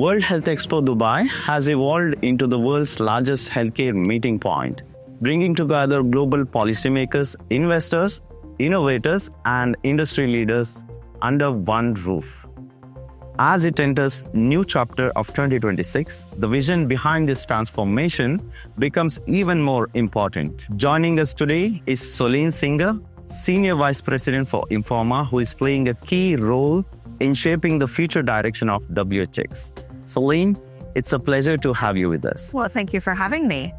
World Health Expo Dubai has evolved into the world's largest healthcare meeting point, bringing together global policymakers, investors, innovators, and industry leaders under one roof. As it enters new chapter of 2026, the vision behind this transformation becomes even more important. Joining us today is Solenne Singer, Senior Vice President for Informa, who is playing a key role in shaping the future direction of WHX. Solenne, it's a pleasure to have you with us. Well, thank you for having me.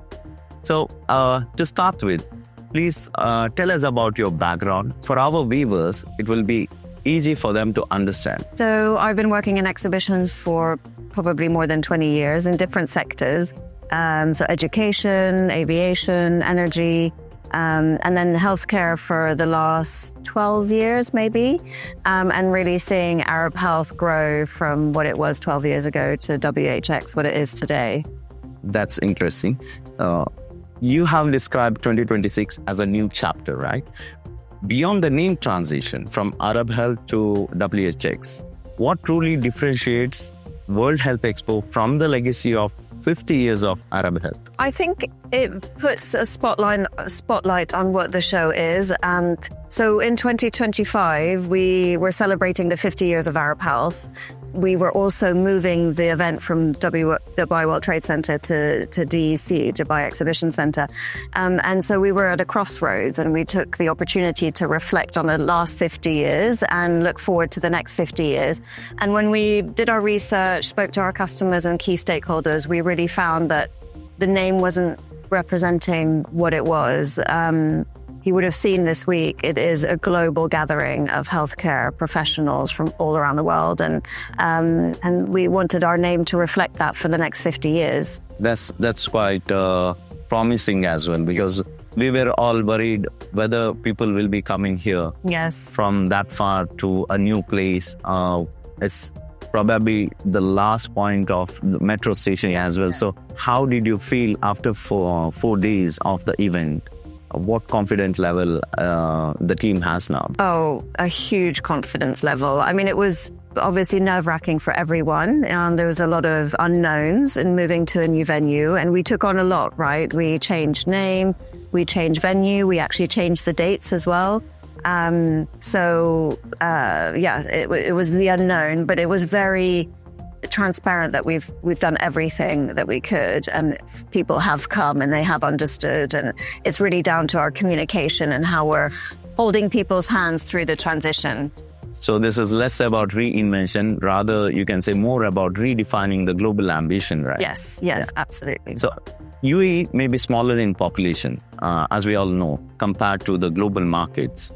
So, to start with, please tell us about your background. For our viewers, it will be easy for them to understand. So I've been working in exhibitions for probably more than 20 years in different sectors. So education, aviation, energy, and then healthcare for the last 12 years, maybe, and really seeing Arab health grow from what it was 12 years ago to WHX, what it is today. That's interesting. You have described 2026 as a new chapter, right? Beyond the name transition from Arab Health to WHX, what truly differentiates World Health Expo from the legacy of 50 years of Arab Health? I think it puts a spotlight on what the show is. So in 2025, we were celebrating the 50 years of Arab Health. We were also moving the event from Dubai World Trade Center to DEC, Dubai Exhibition Center. And so we were at a crossroads, and we took the opportunity to reflect on the last 50 years and look forward to the next 50 years. And when we did our research, spoke to our customers and key stakeholders, we really found that the name wasn't representing what it was. You would have seen this week, it is a global gathering of healthcare professionals from all around the world. And we wanted our name to reflect that for the next 50 years. That's quite promising as well, because we were all worried whether people will be coming here from that far to a new place. It's probably the last point of the metro station as well. So how did you feel after four days of the event? What confidence level the team has now? Oh, a huge confidence level. I mean, it was obviously nerve-wracking for everyone. There was a lot of unknowns in moving to a new venue, and we took on a lot, right? We changed name, we changed venue, we actually changed the dates as well. It was the unknown, but it was very transparent that we've done everything that we could, and people have come and they have understood, and it's really down to our communication and how we're holding people's hands through the transition. So this is less about reinvention, rather you can say more about redefining the global ambition, right? Yes, absolutely. So UAE may be smaller in population, as we all know, compared to the global markets.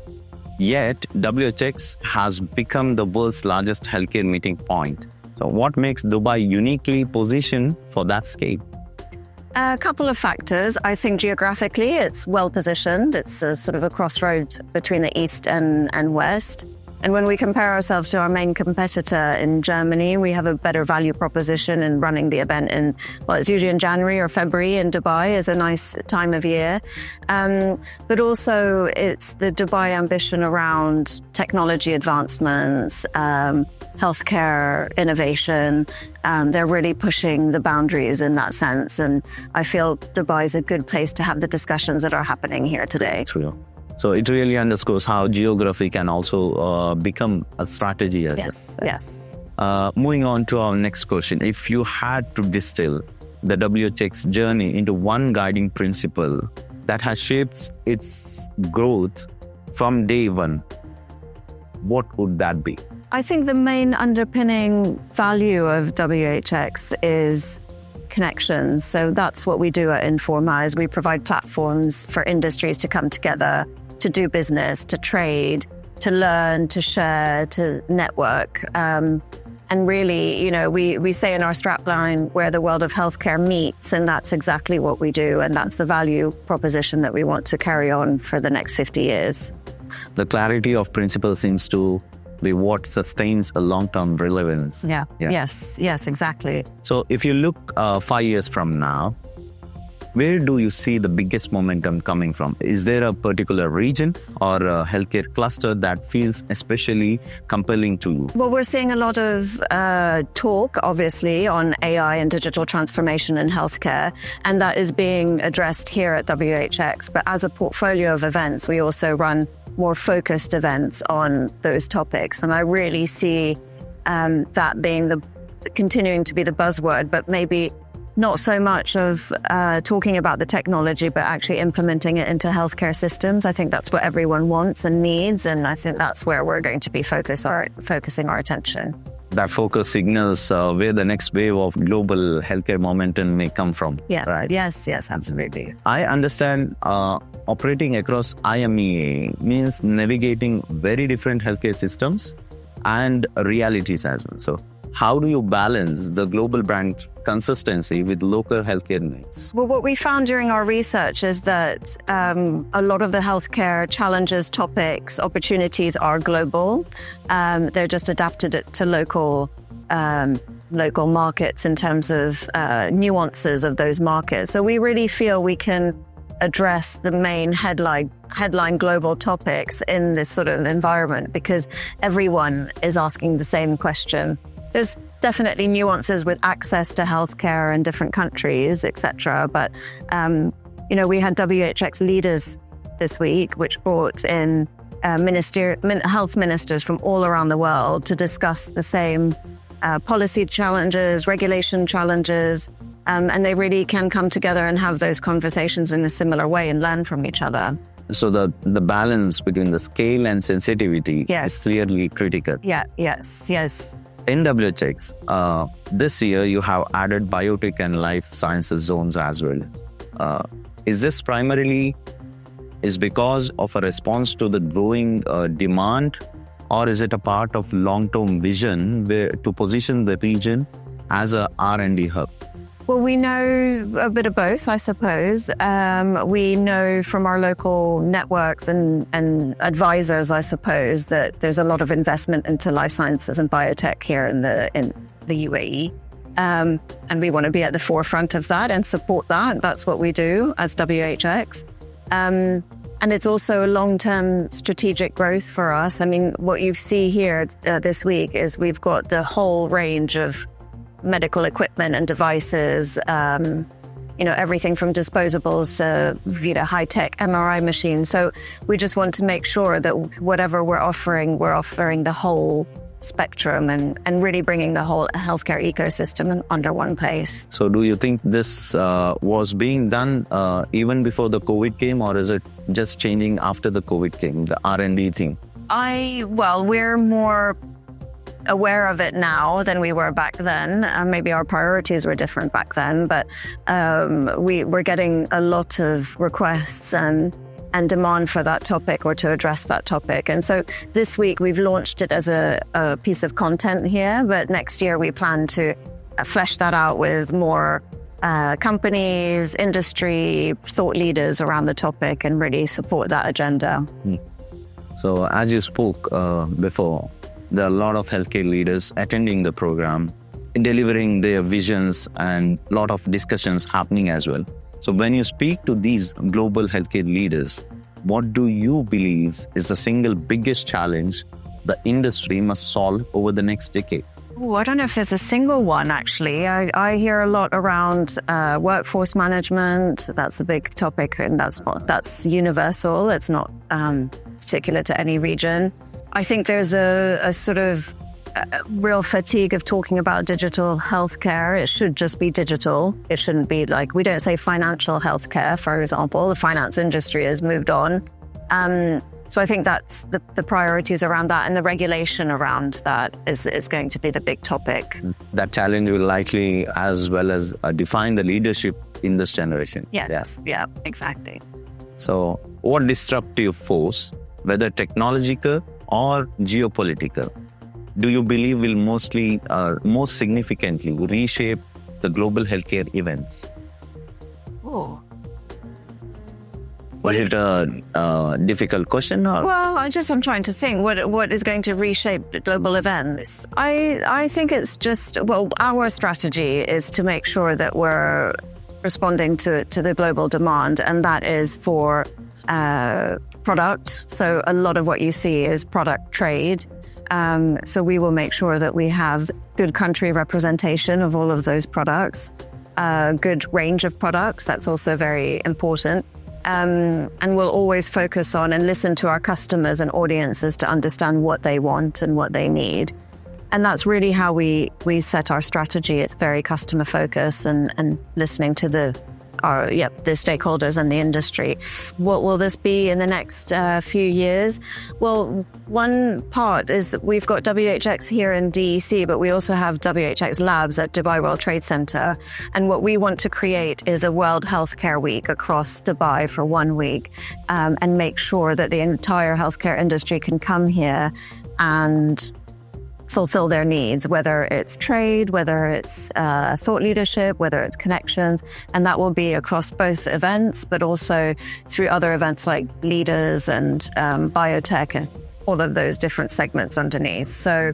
Yet WHX has become the world's largest healthcare meeting point. So what makes Dubai uniquely positioned for that scale? A couple of factors. I think geographically it's well positioned. It's a sort of a crossroad between the east and west. And when we compare ourselves to our main competitor in Germany, we have a better value proposition in running the event it's usually in January or February in Dubai is a nice time of year. But also it's the Dubai ambition around technology advancements, healthcare innovation. They're really pushing the boundaries in that sense. And I feel Dubai is a good place to have the discussions that are happening here today. True. So it really underscores how geography can also become a strategy. Yes. Moving on to our next question. If you had to distill the WHX journey into one guiding principle that has shaped its growth from day one, what would that be? I think the main underpinning value of WHX is connections. So that's what we do at Informa, is we provide platforms for industries to come together, to do business, to trade, to learn, to share, to network. And really, we say in our strapline where the world of healthcare meets, and that's exactly what we do. And that's the value proposition that we want to carry on for the next 50 years. The clarity of principle seems to be what sustains a long-term relevance. Yeah. Yes, exactly. So if you look 5 years from now, where do you see the biggest momentum coming from? Is there a particular region or a healthcare cluster that feels especially compelling to you? Well, we're seeing a lot of talk, obviously, on AI and digital transformation in healthcare, and that is being addressed here at WHX. But as a portfolio of events, we also run more focused events on those topics. And I really see that being continuing to be the buzzword, but maybe not so much of talking about the technology, but actually implementing it into healthcare systems. I think that's what everyone wants and needs, and I think that's where we're going to be focusing our attention. That focus signals where the next wave of global healthcare momentum may come from. Yeah. Right? Yes, absolutely. I understand operating across IMEA means navigating very different healthcare systems and realities as well. So how do you balance the global brand consistency with local healthcare needs? Well, what we found during our research is that a lot of the healthcare challenges, topics, opportunities are global. They're just adapted to local markets in terms of nuances of those markets. So we really feel we can address the main headline global topics in this sort of environment because everyone is asking the same question. There's definitely nuances with access to healthcare in different countries, etc. But, we had WHX leaders this week, which brought in health ministers from all around the world to discuss the same policy challenges, regulation challenges, and they really can come together and have those conversations in a similar way and learn from each other. So the balance between the scale and sensitivity is clearly critical. Yes. In WHX, this year you have added biotech and life sciences zones as well. Is this primarily because of a response to the growing demand, or is it a part of long-term vision to position the region as a R&D hub? Well, we know a bit of both, I suppose. We know from our local networks and advisors, I suppose, that there's a lot of investment into life sciences and biotech here in the UAE. And we want to be at the forefront of that and support that. That's what we do as WHX. And it's also a long-term strategic growth for us. I mean, what you see here this week is we've got the whole range of medical equipment and devices, everything from disposables to high-tech MRI machines. So we just want to make sure that whatever we're offering the whole spectrum and really bringing the whole healthcare ecosystem under one place. So do you think this was being done even before the COVID came, or is it just changing after the COVID came, the R&D thing? We're more aware of it now than we were back then. Maybe our priorities were different back then, but we're getting a lot of requests and demand for that topic or to address that topic. And so this week we've launched it as a piece of content here, but next year we plan to flesh that out with more companies, industry, thought leaders around the topic and really support that agenda. So as you spoke before, there are a lot of healthcare leaders attending the program, delivering their visions, and a lot of discussions happening as well. So when you speak to these global healthcare leaders, what do you believe is the single biggest challenge the industry must solve over the next decade? I don't know if there's a single one, actually. I hear a lot around workforce management. That's a big topic, and that's universal. It's not particular to any region. I think there's a sort of real fatigue of talking about digital healthcare. It should just be digital. It shouldn't be like, we don't say financial healthcare, for example. The finance industry has moved on. So I think that's the priorities around that, and the regulation around that is going to be the big topic. That challenge will likely as well as define the leadership in this generation. Yes, yeah, exactly. So what disruptive force, whether technological or geopolitical, do you believe will most significantly reshape the global healthcare events? Oh. Was it a difficult question? Or? Well, I'm trying to think what is going to reshape the global events. I think it's just, our strategy is to make sure that we're responding to the global demand, and that is for product. So a lot of what you see is product trade. So we will make sure that we have good country representation of all of those products, good range of products. That's also very important. And we'll always focus on and listen to our customers and audiences to understand what they want and what they need. And that's really how we set our strategy. It's very customer focused and listening to the stakeholders and the industry. What will this be in the next few years? Well, one part is we've got WHX here in DEC, but we also have WHX labs at Dubai World Trade Center. And what we want to create is a World Healthcare Week across Dubai for 1 week, and make sure that the entire healthcare industry can come here and fulfill their needs, whether it's trade, whether it's thought leadership, whether it's connections. And that will be across both events, but also through other events like leaders and biotech and all of those different segments underneath. So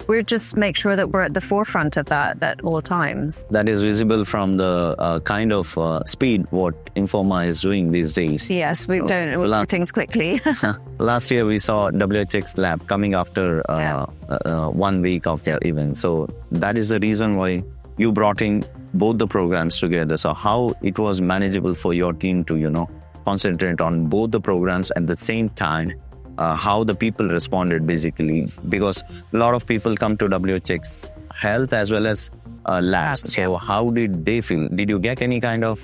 we just make sure that we're at the forefront of that at all times. That is visible from the kind of speed what Informa is doing these days. Yes, we do things quickly. Last year we saw WHX Lab coming after 1 week of their event. So that is the reason why you brought in both the programs together. So how it was manageable for your team to, concentrate on both the programs at the same time. How the people responded basically, because a lot of people come to WHX Health as well as labs. So how did they feel? Did you get any kind of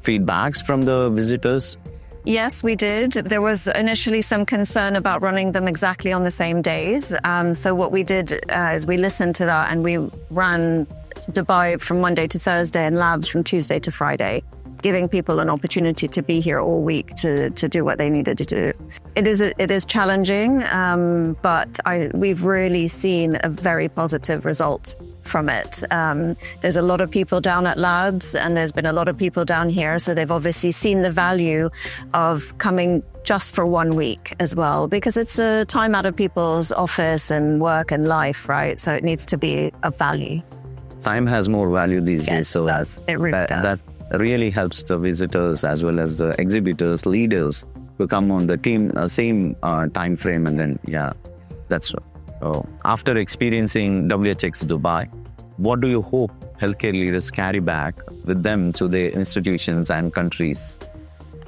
feedbacks from the visitors? Yes, we did. There was initially some concern about running them exactly on the same days. So what we did is we listened to that and we ran Dubai from Monday to Thursday and labs from Tuesday to Friday, giving people an opportunity to be here all week to do what they needed to do. It is challenging, but we've really seen a very positive result from it. There's a lot of people down at labs and there's been a lot of people down here. So they've obviously seen the value of coming just for 1 week as well, because it's a time out of people's office and work and life, right? So it needs to be of value. Time has more value these days. So it really does. That really helps the visitors as well as the exhibitors, leaders who come on the team, same time frame. And then, that's right. After experiencing WHX Dubai, what do you hope healthcare leaders carry back with them to their institutions and countries?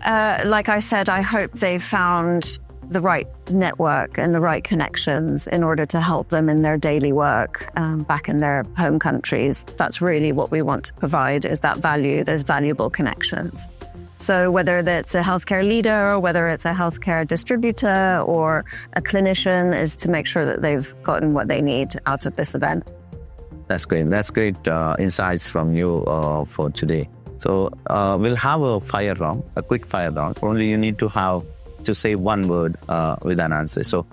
Like I said, I hope they found the right network and the right connections in order to help them in their daily work back in their home countries. That's really what we want to provide, is that value, those valuable connections. So whether that's a healthcare leader or whether it's a healthcare distributor or a clinician, is to make sure that they've gotten what they need out of this event. That's great. That's great insights from you for today. So we'll have a fire round, a quick fire round. Only you need to say one word with an answer. So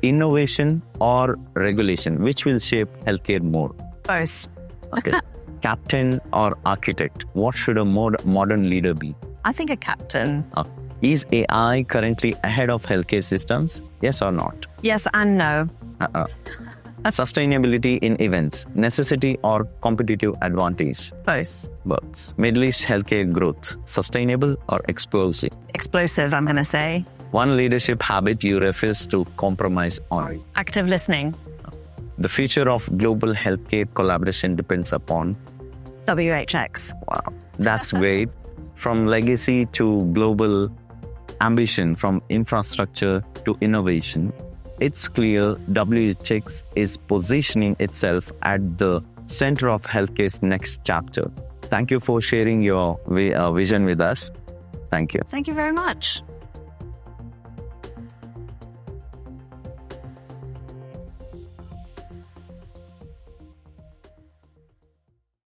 innovation or regulation, which will shape healthcare more? Both. Okay. Captain or architect, what should a modern leader be? I think a captain. Is AI currently ahead of healthcare systems? Yes or not? Yes and no. Sustainability in events, necessity or competitive advantage? Both. Middle East healthcare growth, sustainable or explosive? Explosive, I'm going to say. One leadership habit you refuse to compromise on? Active listening. The future of global healthcare collaboration depends upon? WHX. Wow, that's great. From legacy to global ambition, from infrastructure to innovation, it's clear WHX is positioning itself at the center of healthcare's next chapter. Thank you for sharing your vision with us. Thank you. Thank you very much.